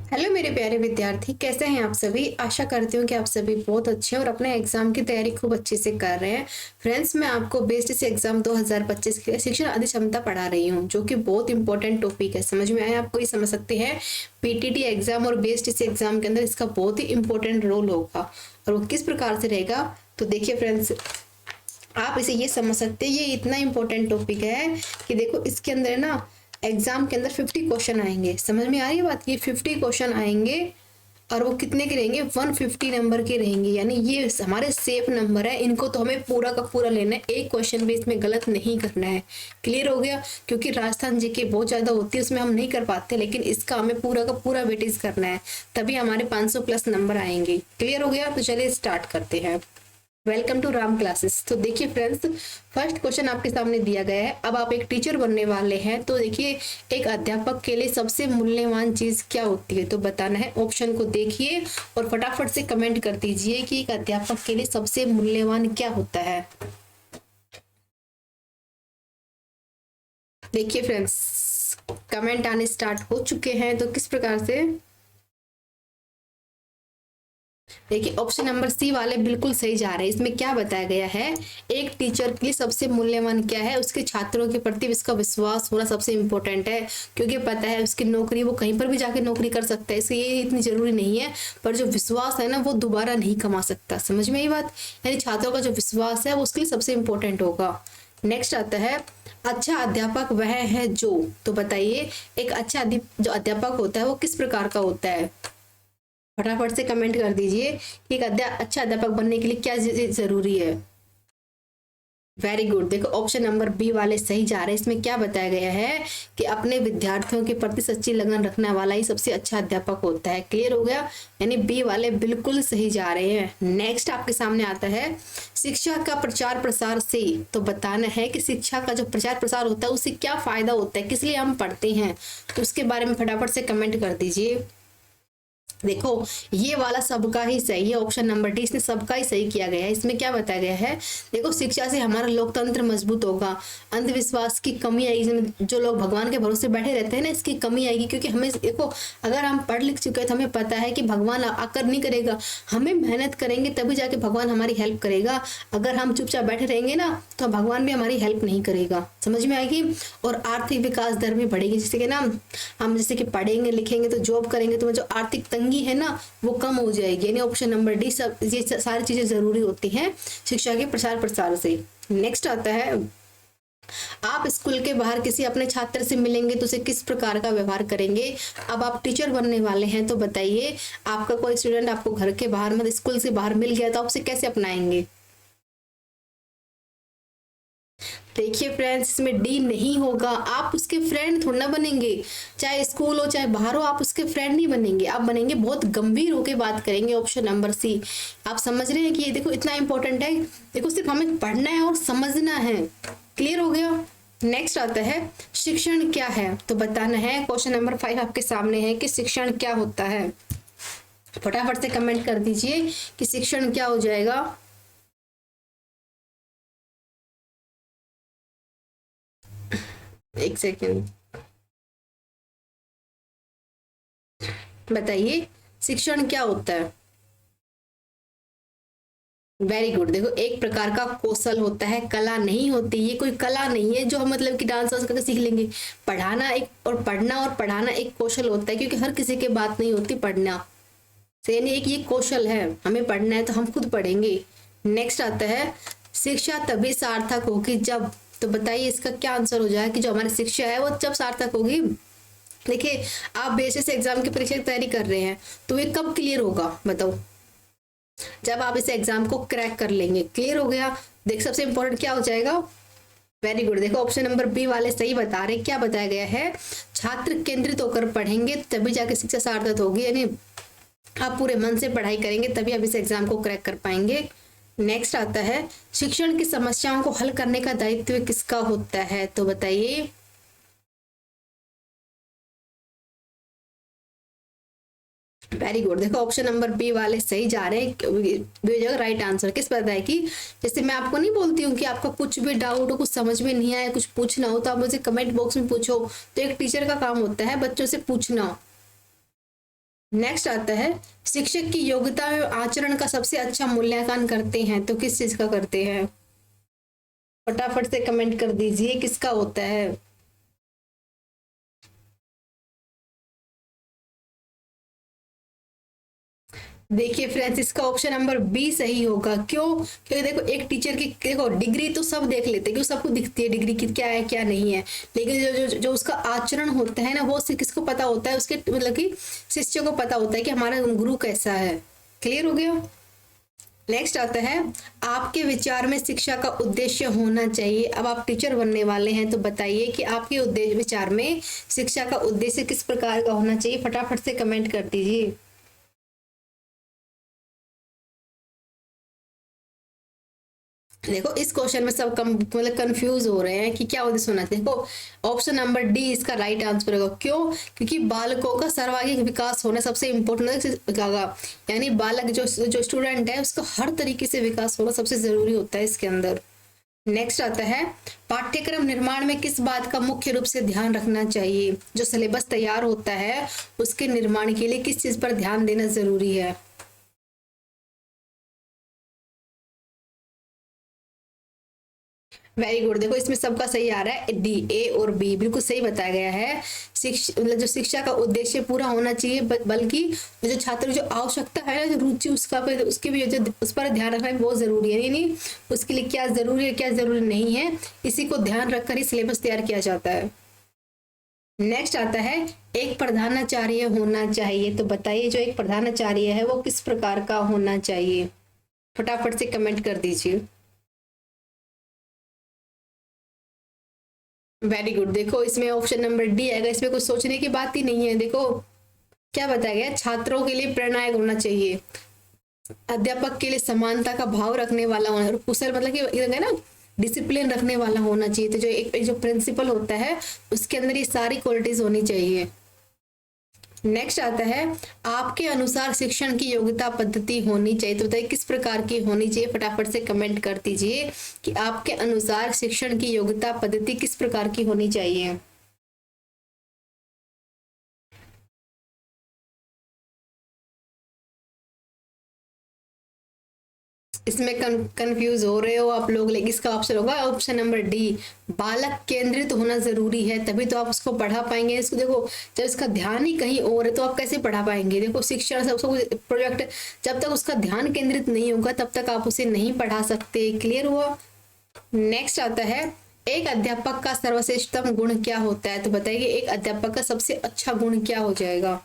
Hello मेरे प्यारे विद्यार्थी, कैसे हैं आप सभी। आशा करती हूँ कि आप सभी बहुत अच्छे हैं और अपने एग्जाम की तैयारी खूब अच्छे से कर रहे हैं। फ्रेंड्स, मैं आपको बेसिक एग्जाम 2025 के लिए शिक्षण अधिक्षमता पढ़ा रही हूँ, जो कि बहुत इंपॉर्टेंट टॉपिक है। समझ में आया आपको? ये समझ सकते हैं पीटीटी एग्जाम और बेसिक एग्जाम के अंदर इसका बहुत ही इंपॉर्टेंट रोल होगा। और वो किस प्रकार से रहेगा, तो देखिए फ्रेंड्स, आप इसे ये समझ सकते हैं, ये इतना इंपॉर्टेंट टॉपिक है कि देखो इसके अंदर ना एग्जाम के अंदर 50 क्वेश्चन आएंगे। समझ में आ रही है बात? ये 50 क्वेश्चन आएंगे और वो कितने के रहेंगे? 150 नंबर के रहेंगे। यानी ये हमारे सेफ नंबर है, इनको तो हमें पूरा का पूरा लेना है, एक क्वेश्चन भी इसमें गलत नहीं करना है। क्लियर हो गया? क्योंकि राजस्थान जीके बहुत ज्यादा होती है, उसमें हम नहीं कर पाते, लेकिन इसका हमें पूरा का पूरा वेटेज करना है, तभी हमारे 500 प्लस नंबर आएंगे। क्लियर हो गया? तो चलिए स्टार्ट करते हैं। Welcome to Ram classes. तो देखिए फ्रेंड्स, फर्स्ट क्वेश्चन आपके सामने दिया गया है। अब आप एक टीचर बनने वाले हैं, तो देखिए एक अध्यापक के लिए सबसे मूल्यवान चीज क्या होती है, तो बताना है। ऑप्शन को देखिए और फटाफट से कमेंट कर दीजिए कि एक अध्यापक के लिए सबसे मूल्यवान क्या होता है। देखिए फ्रेंड्स, कमेंट आने स्टार्ट हो चुके हैं, तो किस प्रकार से देखिए ऑप्शन नंबर सी वाले बिल्कुल सही जा रहे हैं। इसमें क्या बताया गया है, एक टीचर के लिए सबसे मूल्यवान क्या है? उसके छात्रों के प्रति उसका विश्वास होना सबसे इंपॉर्टेंट है, क्योंकि पता है उसकी नौकरी, वो कहीं पर भी जाके नौकरी कर सकता है, इसलिए ये इतनी जरूरी नहीं है। पर जो विश्वास है ना, वो दोबारा नहीं कमा सकता। समझ में आई बात? यानी छात्रों का जो विश्वास है वो उसके लिए सबसे इंपॉर्टेंट होगा। नेक्स्ट आता है, अच्छा अध्यापक वह है जो, तो बताइए एक अच्छा जो अध्यापक होता है वो किस प्रकार का होता है। फटाफट से कमेंट कर दीजिए कि एक अच्छा अध्यापक बनने के लिए क्या जरूरी है। Very good. देखो ऑप्शन नंबर बी वाले सही जा रहे हैं। इसमें क्या बताया गया है कि अपने विद्यार्थियों के प्रति सच्ची लगन रखने वाला ही सबसे अच्छा अध्यापक होता है। क्लियर हो गया? यानी बी वाले बिल्कुल सही जा रहे हैं। नेक्स्ट आपके सामने आता है, शिक्षा का प्रचार प्रसार से, तो बताना है कि शिक्षा का जो प्रचार प्रसार होता है उससे क्या फायदा होता है, किस लिए हम पढ़ते हैं, तो उसके बारे में फटाफट से कमेंट कर दीजिए। देखो ये वाला सबका ही सही है, ऑप्शन नंबर डी, इसने सबका ही सही किया गया है। इसमें क्या बताया गया है, देखो शिक्षा से हमारा लोकतंत्र मजबूत होगा, अंधविश्वास की कमी आएगी, जो लोग भगवान के भरोसे बैठे रहते हैं ना, इसकी कमी आएगी। क्योंकि हमें देखो, अगर हम पढ़ लिख चुके हैं तो हमें पता है कि भगवान आकर नहीं करेगा, हमें मेहनत करेंगे तभी जाके भगवान हमारी हेल्प करेगा। अगर हम चुपचाप बैठे रहेंगे ना, तो भगवान भी हमारी हेल्प नहीं करेगा। समझ में आएगी? और आर्थिक विकास दर भी बढ़ेगी, जैसे कि ना हम जैसे कि पढ़ेंगे लिखेंगे तो जॉब करेंगे, तो जो आर्थिक तंगी है ना वो कम हो जाएगी। यानी ऑप्शन नंबर डी, सब ये सारी चीजें जरूरी होती हैं शिक्षा के प्रचार प्रसार से। नेक्स्ट आता है, आप स्कूल के बाहर किसी अपने छात्र से मिलेंगे तो उसे किस प्रकार का व्यवहार करेंगे। अब आप टीचर बनने वाले हैं, तो बताइए आपका कोई स्टूडेंट आपको घर के बाहर, मतलब स्कूल से बाहर मिल गया, तो आप उसे कैसे अपनाएंगे। देखिए फ्रेंड्स, इसमें डी नहीं होगा, आप उसके फ्रेंड थोड़ा ना बनेंगे। चाहे स्कूल हो चाहे बाहर हो, आप उसके फ्रेंड नहीं बनेंगे, आप बनेंगे बहुत गंभीर होके बात करेंगे। Option number C. आप समझ रहे हैं कि ये देखो इतना इंपॉर्टेंट है, देखो सिर्फ हमें पढ़ना है और समझना है। क्लियर हो गया? नेक्स्ट आता है, शिक्षण क्या है, तो बताना है। क्वेश्चन नंबर 5 आपके सामने है कि शिक्षण क्या होता है। फटाफट से कमेंट कर दीजिए कि शिक्षण क्या हो जाएगा। एक सेकेंड, बताइए शिक्षण क्या होता है। Very good. देखो एक प्रकार का कौशल होता है, कला नहीं होती। ये कोई कला नहीं है जो हम मतलब कि डांस वांस करके सीख लेंगे। पढ़ाना एक और पढ़ना और पढ़ाना एक कौशल होता है, क्योंकि हर किसी के बात नहीं होती पढ़ना से। यानी एक ये कौशल है, हमें पढ़ना है तो हम खुद पढ़ेंगे। नेक्स्ट आता है, शिक्षा तभी सार्थक होगी जब, तो बताइए इसका क्या आंसर हो जाए कि जो हमारी शिक्षा है वो जब सार्थक होगी। देखिए आप बेसिस एग्जाम की परीक्षा की तैयारी कर रहे हैं, तो ये कब क्लियर होगा बताओ? जब आप इस एग्जाम को क्रैक कर लेंगे। क्लियर हो गया? देख सबसे इंपॉर्टेंट क्या हो जाएगा। Very good. देखो ऑप्शन नंबर बी वाले सही बता रहे। क्या बताया गया है, छात्र केंद्रित होकर पढ़ेंगे तभी जाके शिक्षा सार्थक होगी। यानी आप पूरे मन से पढ़ाई करेंगे तभी आप इस एग्जाम को क्रैक कर पाएंगे। नेक्स्ट आता है, शिक्षण की समस्याओं को हल करने का दायित्व किसका होता है, तो बताइए। Very good. देखो ऑप्शन नंबर बी वाले सही जा रहे हैं। राइट आंसर किस पता है कि जैसे मैं आपको नहीं बोलती हूँ कि आपका कुछ भी डाउट हो, कुछ समझ में नहीं आया, कुछ पूछना हो, तो आप मुझे कमेंट बॉक्स में पूछो। तो एक टीचर का काम होता है बच्चों से पूछना। नेक्स्ट आता है शिक्षक की योग्यता एवं आचरण का सबसे अच्छा मूल्यांकन करते हैं तो किस चीज का करते हैं? फटाफट से कमेंट कर दीजिए किसका होता है। देखिए फ्रेंड्स, इसका ऑप्शन नंबर बी सही होगा। क्यों? क्योंकि देखो एक टीचर की देखो डिग्री तो सब देख लेते हैं, क्यों सबको दिखती है डिग्री की क्या है क्या नहीं है, लेकिन जो उसका आचरण होता है ना, वो सिर्फ किसको पता होता है, उसके मतलब कि शिष्य को पता होता है कि हमारा गुरु कैसा है। क्लियर हो गया? नेक्स्ट आता है आपके विचार में शिक्षा का उद्देश्य होना चाहिए। अब आप टीचर बनने वाले हैं तो बताइए कि आपके उद्देश्य विचार में शिक्षा का उद्देश्य किस प्रकार का होना चाहिए। फटाफट से कमेंट कर दीजिए। देखो इस क्वेश्चन में सब कम मतलब कंफ्यूज हो रहे हैं कि क्या उद्देश्य होना चाहिए। देखो ऑप्शन नंबर डी इसका राइट आंसर होगा। क्यों? क्योंकि बालकों का सर्वांगीण विकास होना सबसे इम्पोर्टेंट होगा, यानी बालक जो स्टूडेंट है उसका हर तरीके से विकास होना सबसे जरूरी होता है इसके अंदर। नेक्स्ट आता है पाठ्यक्रम निर्माण में किस बात का मुख्य रूप से ध्यान रखना चाहिए। जो सिलेबस तैयार होता है उसके निर्माण के लिए किस चीज पर ध्यान देना जरूरी है? Very good. देखो इसमें सबका सही आ रहा है, डी ए और बी बिल्कुल सही बताया गया है। मतलब जो शिक्षा का उद्देश्य पूरा होना चाहिए, बल्कि जो छात्र जो आवश्यकता है ना, जो रुचि उसका उसकी भी जो उस पर ध्यान रखना बहुत जरूरी है। नहीं उसके लिए क्या जरूरी है क्या जरूरी नहीं है, इसी को ध्यान रखकर ही सिलेबस तैयार किया जाता है। नेक्स्ट आता है एक प्रधानाचार्य होना चाहिए तो बताइए जो एक प्रधानाचार्य है वो किस प्रकार का होना चाहिए। फटाफट से कमेंट कर दीजिए। Very good. देखो इसमें ऑप्शन नंबर डी आएगा, इसमें कुछ सोचने की बात ही नहीं है। देखो क्या बताया गया, छात्रों के लिए प्रेरणादायक होना चाहिए, अध्यापक के लिए समानता का भाव रखने वाला होना, और कुशल मतलब कि ना डिसिप्लिन रखने वाला होना चाहिए। तो जो एक जो प्रिंसिपल होता है उसके अंदर ये सारी क्वालिटीज होनी चाहिए। नेक्स्ट आता है आपके अनुसार शिक्षण की योग्यता पद्धति होनी चाहिए तो बताइए किस प्रकार की होनी चाहिए। फटाफट से कमेंट कर दीजिए कि आपके अनुसार शिक्षण की योग्यता पद्धति किस प्रकार की होनी चाहिए। इसमें कंफ्यूज हो रहे हो आप लोग, लेकिन इसका ऑप्शन होगा ऑप्शन नंबर डी, बालक केंद्रित होना जरूरी है, तभी तो आप उसको पढ़ा पाएंगे। इसको देखो जब इसका ध्यान ही कहीं और है तो आप कैसे पढ़ा पाएंगे। देखो शिक्षण सब प्रोजेक्ट जब तक उसका ध्यान केंद्रित नहीं होगा तब तक आप उसे नहीं पढ़ा सकते। क्लियर हुआ? नेक्स्ट आता है एक अध्यापक का सर्वश्रेष्ठतम गुण क्या होता है तो बताइए एक अध्यापक का सबसे अच्छा गुण क्या हो जाएगा।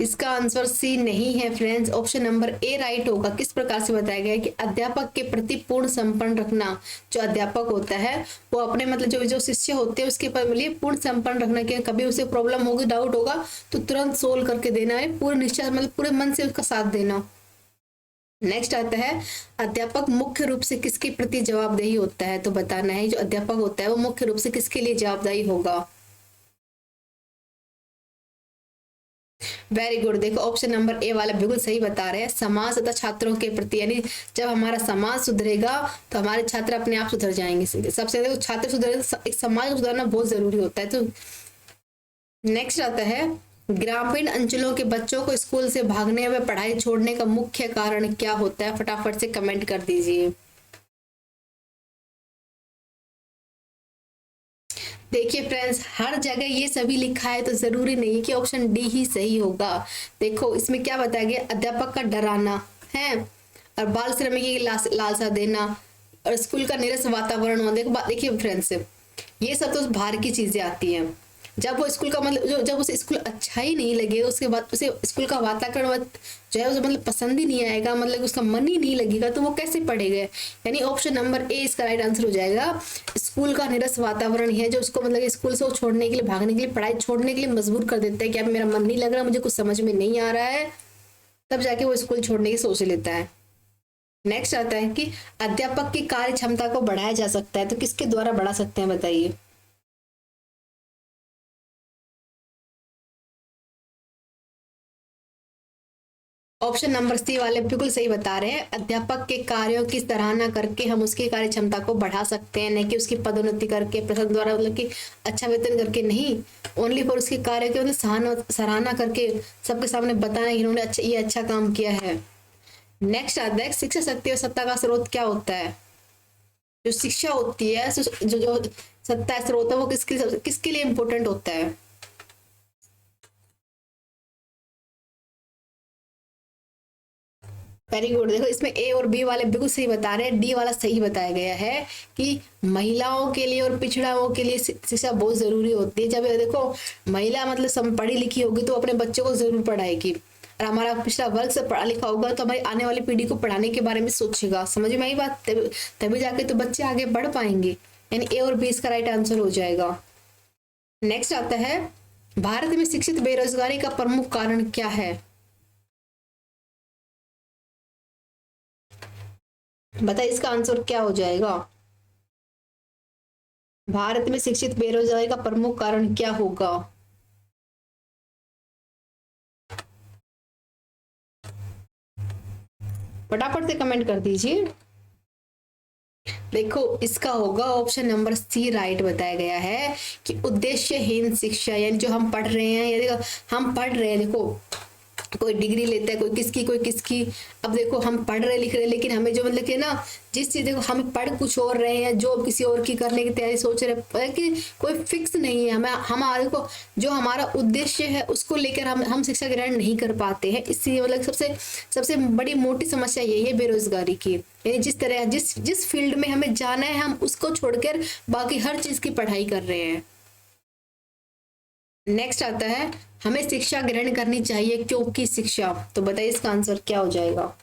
इसका आंसर सी नहीं है friends, option number A right होगा। किस प्रकार से बताया गया है कि अध्यापक के प्रति पूर्ण समर्पण रखना। जो अध्यापक होता है वो अपने मतलब जो जो शिष्य होते हैं उसके लिए पूर्ण समर्पण रखना, कि कभी उसे प्रॉब्लम होगी डाउट होगा तो तुरंत सोल्व करके देना है, पूरे निश्चय मतलब पूरे मन से उसका साथ देना। नेक्स्ट आता है अध्यापक मुख्य रूप से किसके प्रति जवाबदेही होता है तो बताना है जो अध्यापक होता है वो मुख्य रूप से किसके लिए जवाबदेही होगा। Very good. देखो ऑप्शन नंबर ए वाला बिल्कुल सही बता रहे हैं, समाज तथा छात्रों के प्रति, यानी जब हमारा समाज सुधरेगा तो हमारे छात्र अपने आप सुधर जाएंगे। सबसे देखो छात्र सुधरे, एक समाज सुधरना बहुत जरूरी होता है। तो नेक्स्ट आता है ग्रामीण अंचलों के बच्चों को स्कूल से भागने व पढ़ाई छोड़ने का मुख्य कारण क्या होता है। फटाफट से कमेंट कर दीजिए। देखिए फ्रेंड्स, हर जगह ये सभी लिखा है तो जरूरी नहीं कि ऑप्शन डी ही सही होगा। देखो इसमें क्या बताया गया, अध्यापक का डराना है और बाल श्रमिक की लालसा देना और स्कूल का नीरस वातावरण होना। देखो देखिए फ्रेंड्स, ये सब तो बाहर की चीजें आती हैं। जब वो स्कूल का मतलब जब उसे स्कूल अच्छा ही नहीं लगेगा उसके बाद उसे स्कूल का वातावरण जो है उसे मतलब पसंद ही नहीं आएगा, मतलब उसका मन ही नहीं लगेगा तो वो कैसे पढ़ेगा। यानी ऑप्शन नंबर ए इसका राइट आंसर हो जाएगा। स्कूल का निरस वातावरण है जो उसको मतलब स्कूल से छोड़ने के लिए, भागने के लिए, पढ़ाई छोड़ने के लिए मजबूर कर देता है कि अब मेरा मन नहीं लग रहा, मुझे कुछ समझ में नहीं आ रहा है, तब जाके वो स्कूल छोड़ने की सोच लेता है। नेक्स्ट आता है कि अध्यापक की कार्य क्षमता को बढ़ाया जा सकता है तो किसके द्वारा बढ़ा सकते हैं बताइए। ऑप्शन नंबर सी वाले बिल्कुल सही बता रहे हैं। अध्यापक के कार्यों की सराहना करके हम उसकी कार्य क्षमता को बढ़ा सकते हैं, नहीं कि उसकी पदोन्नति करके प्रशासन द्वारा मतलब कि अच्छा वेतन करके नहीं, ओनली फॉर उसके कार्य के मतलब सराहना करके सबके सामने बताना कि इन्होंने अच्छा, ये अच्छा काम किया है। नेक्स्ट आता है शिक्षा शक्ति और सत्ता का स्रोत क्या होता है। जो शिक्षा होती है, जो जो सत्ता स्रोत है, वो किसके लिए इंपॉर्टेंट होता है। Very good. देखो इसमें ए और बी वाले बिल्कुल सही बता रहे हैं, डी वाला सही बताया गया है कि महिलाओं के लिए और पिछड़ाओं के लिए शिक्षा बहुत जरूरी होती है। जब देखो महिला मतलब सब पढ़ी लिखी होगी तो अपने बच्चों को जरूर पढ़ाएगी, और हमारा पिछड़ा वर्ग से पढ़ा लिखा होगा तो हमारी आने वाली पीढ़ी को पढ़ाने के बारे में सोचेगा। समझ में आई बात, तभी जाके तो बच्चे आगे बढ़ पाएंगे। यानी ए और बी इसका राइट आंसर हो जाएगा। नेक्स्ट आता है भारत में शिक्षित बेरोजगारी का प्रमुख कारण क्या है। बताइए इसका आंसर क्या हो जाएगा। भारत में शिक्षित बेरोजगारी का प्रमुख कारण क्या होगा। फटाफट से कमेंट कर दीजिए। देखो इसका होगा ऑप्शन नंबर सी राइट बताया गया है कि उद्देश्यहीन शिक्षा, यानी जो हम पढ़ रहे हैं, या हम पढ़ रहे हैं, देखो कोई डिग्री लेता है, कोई किसकी। अब देखो हम पढ़ रहे लिख रहे हैं, लेकिन हमें जो मतलब कि ना जिस चीज, देखो हम पढ़ कुछ और रहे हैं, जॉब किसी और की करने की तैयारी सोच रहे हैं कि कोई फिक्स नहीं है। हमारे को जो हमारा उद्देश्य है उसको लेकर हम शिक्षा ग्रहण नहीं कर पाते हैं। इसलिए मतलब सबसे सबसे बड़ी मोटी समस्या यही है बेरोजगारी की। यानी जिस तरह जिस फील्ड में हमें जाना है, हम उसको छोड़कर बाकी हर चीज की पढ़ाई कर रहे हैं। नेक्स्ट आता है हमें शिक्षा ग्रहण करनी चाहिए क्योंकि शिक्षा, तो बताइए इसका आंसर क्या हो जाएगा।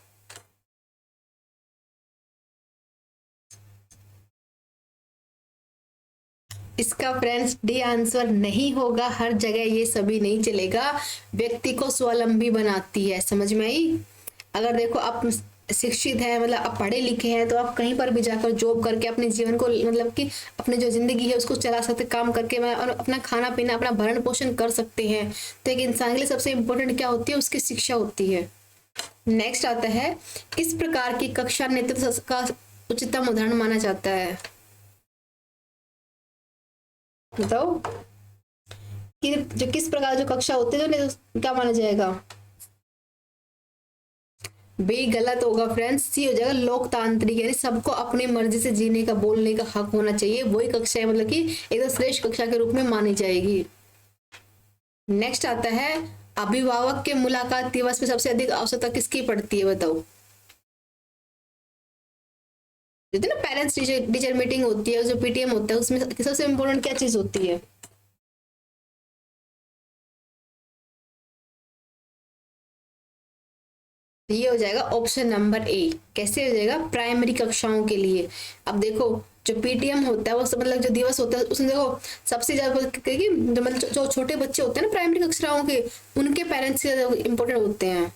इसका फ्रेंड्स डी आंसर नहीं होगा। हर जगह ये सभी नहीं चलेगा। व्यक्ति को स्वावलंबी बनाती है। समझ में आई। अगर देखो आप शिक्षित है, मतलब आप पढ़े लिखे हैं, तो आप कहीं पर भी जाकर जॉब करके अपने जीवन को मतलब कि अपनी जो जिंदगी है उसको चला सकते, काम करके और अपना खाना पीना, अपना भरण पोषण कर सकते हैं। तो एक इंसान के लिए सबसे इम्पोर्टेंट क्या होती है, उसकी शिक्षा होती है। नेक्स्ट आता है किस प्रकार की कक्षा नेतृत्व का उच्चतम उदाहरण माना जाता है। बताओ कि जो किस प्रकार जो कक्षा होती है जो क्या माना जाएगा। बी गलत होगा फ्रेंड्स, सी हो जाएगा लोकतांत्रिक, यानी सबको अपनी मर्जी से जीने का बोलने का हक होना चाहिए। वही कक्षा है मतलब कि एकदम श्रेष्ठ कक्षा के रूप में मानी जाएगी। नेक्स्ट आता है अभिभावक के मुलाकात दिवस में सबसे अधिक आवश्यकता किसकी पड़ती है। बताओ। ना पेरेंट्स टीचर मीटिंग होती है, जो पीटीएम होता है, उसमें सबसे इम्पोर्टेंट क्या चीज होती है। ये हो जाएगा ऑप्शन नंबर ए। कैसे हो जाएगा, प्राइमरी कक्षाओं के लिए। अब देखो जो पीटीएम होता है वो मतलब जो दिवस होता है उसमें देखो सबसे ज्यादा जो मतलब जो छोटे बच्चे होते हैं ना प्राइमरी कक्षाओं के, उनके पेरेंट्स इंपॉर्टेंट होते हैं।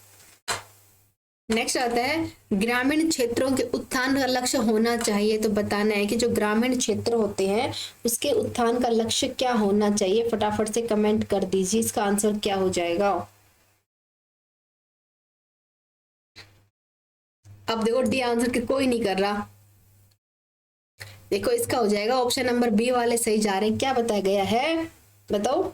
नेक्स्ट आता है ग्रामीण क्षेत्रों के उत्थान का लक्ष्य होना चाहिए, तो बताना है कि जो ग्रामीण क्षेत्र होते हैं उसके उत्थान का लक्ष्य क्या होना चाहिए। फटाफट से कमेंट कर दीजिए इसका आंसर क्या हो जाएगा। अब देखो डी आंसर के कोई नहीं कर रहा। देखो इसका हो जाएगा ऑप्शन नंबर बी वाले सही जा रहे हैं। क्या बताया गया है बताओ।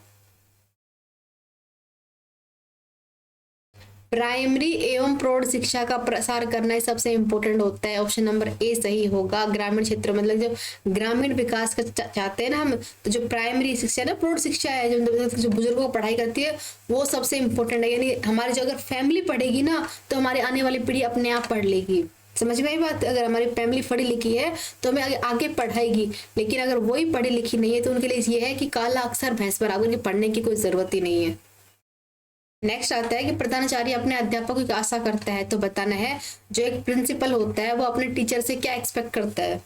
प्राइमरी एवं प्रौढ़ शिक्षा का प्रसार करना ही सबसे इंपॉर्टेंट होता है। ऑप्शन नंबर ए सही होगा। ग्रामीण क्षेत्र मतलब जो ग्रामीण विकास का चाहते हैं ना हम, तो जो प्राइमरी शिक्षा है ना, प्रौढ़ शिक्षा है, जो बुजुर्गों को पढ़ाई करती है, वो सबसे इंपॉर्टेंट है। यानी हमारी जो अगर फैमिली पढ़ेगी ना तो हमारी आने वाली पीढ़ी अपने आप पढ़ लेगी। समझ में आई बात। अगर हमारी फैमिली पढ़ी लिखी है तो हमें आगे पढ़ाएगी, लेकिन अगर वही पढ़ी लिखी नहीं है तो उनके लिए ये है कि काला अक्षर भैंस पर, उनकी पढ़ने की कोई जरूरत ही नहीं है। नेक्स्ट आता है कि प्रधानाचार्य अपने अध्यापकों की आशा करता है, तो बताना है जो एक प्रिंसिपल होता है वो अपने टीचर से क्या एक्सपेक्ट करता है।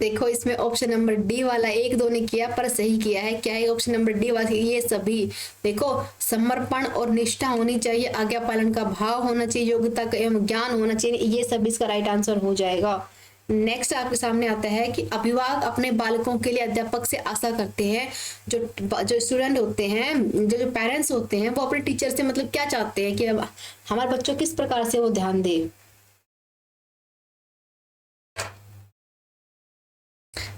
देखो इसमें ऑप्शन नंबर डी वाला एक दो ने किया पर सही किया है। क्या है ऑप्शन नंबर डी वाला, ये सभी। देखो समर्पण और निष्ठा होनी चाहिए, आज्ञा पालन का भाव होना चाहिए, योग्यता एवं ज्ञान होना चाहिए, ये सब इसका राइट आंसर हो जाएगा। नेक्स्ट आपके सामने आता है कि अभिभावक अपने बालकों के लिए अध्यापक से आशा करते हैं। जो जो स्टूडेंट होते हैं, जो पेरेंट्स होते हैं, वो अपने टीचर से मतलब क्या चाहते हैं कि अब हमारे बच्चों किस प्रकार से वो ध्यान दे।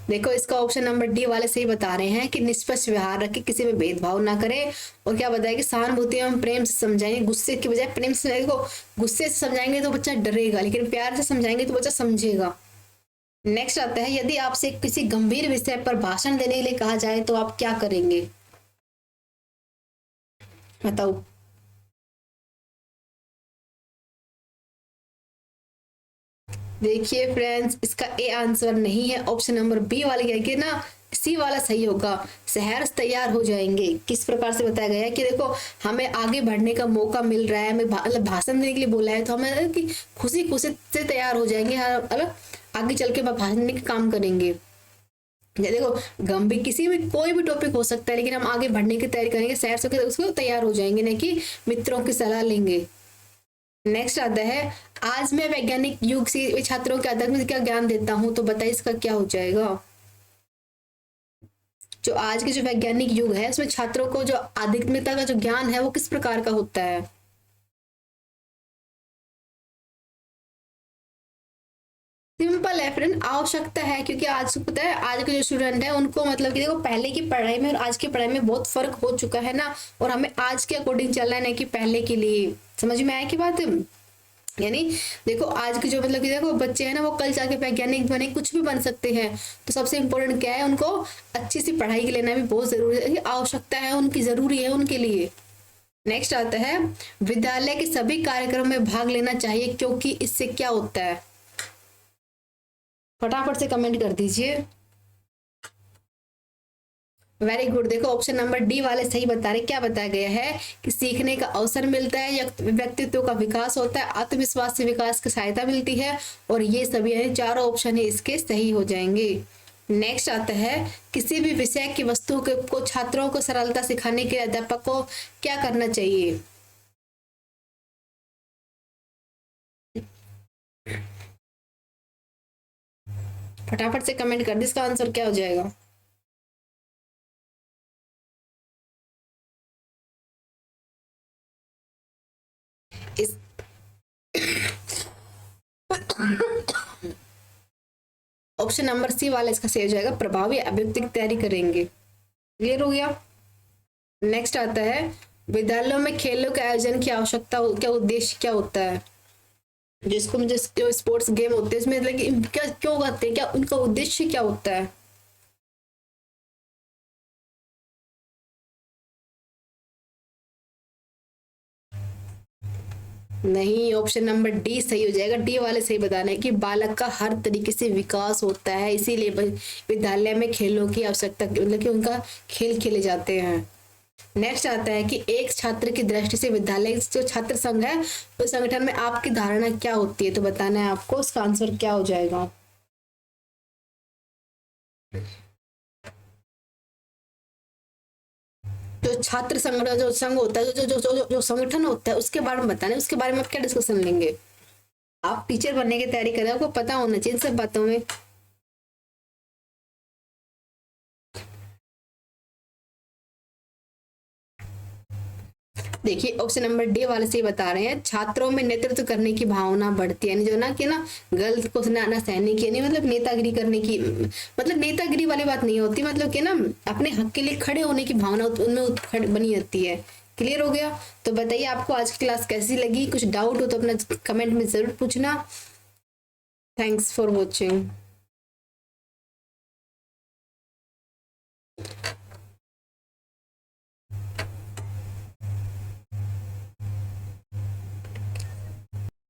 देखो इसका ऑप्शन नंबर डी वाले सही बता रहे हैं कि निष्पक्ष व्यवहार रखे, किसी में भेदभाव ना करे। और क्या बताया कि सहानुभूति एवं प्रेम से समझाएंगे, गुस्से के बजाय प्रेम से। देखो गुस्से से समझाएंगे तो बच्चा डरेगा, लेकिन प्यार से समझाएंगे तो बच्चा समझेगा। नेक्स्ट आता है, यदि आपसे किसी गंभीर विषय पर भाषण देने के लिए कहा जाए तो आप क्या करेंगे, बताओ। देखिए फ्रेंड्स, इसका ए आंसर नहीं है, ऑप्शन नंबर बी वाले क्या कि ना सी वाला सही होगा। शहर तैयार हो जाएंगे। किस प्रकार से बताया गया है कि देखो हमें आगे बढ़ने का मौका मिल रहा है, हमें मतलब भाषण देने के लिए बोला है, तो हमें कि खुशी खुशी से तैयार हो जाएंगे, मतलब आगे चल के भाषण देने का काम करेंगे। देखो गंभीर किसी भी कोई भी टॉपिक हो सकता है, लेकिन हम आगे बढ़ने की तैयारी करेंगे, शहर से उसको तैयार हो जाएंगे, नहीं कि मित्रों की सलाह लेंगे। नेक्स्ट आता है, आज मैं वैज्ञानिक युग से छात्रों के आध्यात्मिक का ज्ञान देता हूं, तो बताइए इसका क्या हो जाएगा। जो आज के जो वैज्ञानिक युग है उसमें छात्रों को जो आध्यात्मिकता का जो ज्ञान है वो किस प्रकार का होता है। सिंपल है फ्रेंड, आवश्यकता है, क्योंकि आज पता है आज के जो स्टूडेंट है उनको मतलब कि देखो पहले की पढ़ाई में और आज की पढ़ाई में बहुत फर्क हो चुका है ना, और हमें आज के अकॉर्डिंग चलना है, नहीं कि पहले के लिए। समझ में आया की बात। यानी देखो आज के जो मतलब कि देखो बच्चे हैं ना, वो कल जाके वैज्ञानिक बने, कुछ भी बन सकते हैं। तो सबसे इम्पोर्टेंट क्या है, उनको अच्छी सी पढ़ाई लेना भी बहुत जरूरी है, आवश्यकता है उनकी, जरूरी है उनके लिए। नेक्स्ट आता है, विद्यालय के सभी कार्यक्रम में भाग लेना चाहिए क्योंकि इससे क्या होता है। फटाफट से कमेंट कर दीजिए। Very good. देखो ऑप्शन नंबर डी वाले सही बता रहे। क्या बताया गया है कि सीखने का अवसर मिलता है, व्यक्तित्व का विकास होता है, आत्मविश्वास से विकास की सहायता मिलती है, और ये सभी चारों ऑप्शन है इसके सही हो जाएंगे। नेक्स्ट आता है, किसी भी विषय की वस्तु को छात्रों को सरलता सिखाने के लिए अध्यापक को क्या करना चाहिए। फटाफट से कमेंट कर दे, इसका आंसर क्या हो जाएगा। इस ऑप्शन नंबर सी वाला इसका सही हो जाएगा, प्रभावी अभिव्यक्ति की तैयारी करेंगे। क्लियर हो गया। नेक्स्ट आता है, विद्यालयों में खेलों के आयोजन की आवश्यकता, क्या उद्देश्य क्या होता है। जिसको जो स्पोर्ट्स गेम होते हैं इसमें मतलब क्या क्यों करते हैं, क्या उनका उद्देश्य क्या होता है। नहीं, ऑप्शन नंबर डी सही हो जाएगा। डी वाले सही बताना है कि बालक का हर तरीके से विकास होता है, इसीलिए विद्यालय में खेलों की आवश्यकता, मतलब कि उनका खेल खेले जाते हैं। नेक्स्ट आता है कि एक छात्र की दृष्टि से विद्यालय जो छात्र संघ है उस संगठन में आपकी धारणा क्या होती है, तो बताना है आपको, उसका आंसर क्या हो जाएगा। जो छात्र संगठन जो संघ होता है, जो संगठन होता है उसके बारे में बताना है, उसके बारे में आप क्या डिस्कशन लेंगे। आप टीचर बनने की तैयारी कर रहे हो, आपको पता होना चाहिए इन सब बातों में। देखिए ऑप्शन नंबर डी वाले से बता रहे हैं, छात्रों में नेतृत्व करने की भावना बढ़ती है, जो ना कि ना गर्ल्स को ना सहने की नहीं, मतलब नेतागिरी करने की, मतलब नेतागिरी वाली बात नहीं होती, मतलब कि ना अपने हक के लिए खड़े होने की भावना उनमें बनी रहती है। क्लियर हो गया। तो बताइए आपको आज की क्लास कैसी लगी, कुछ डाउट हो तो अपना कमेंट में जरूर पूछना। Thanks for watching.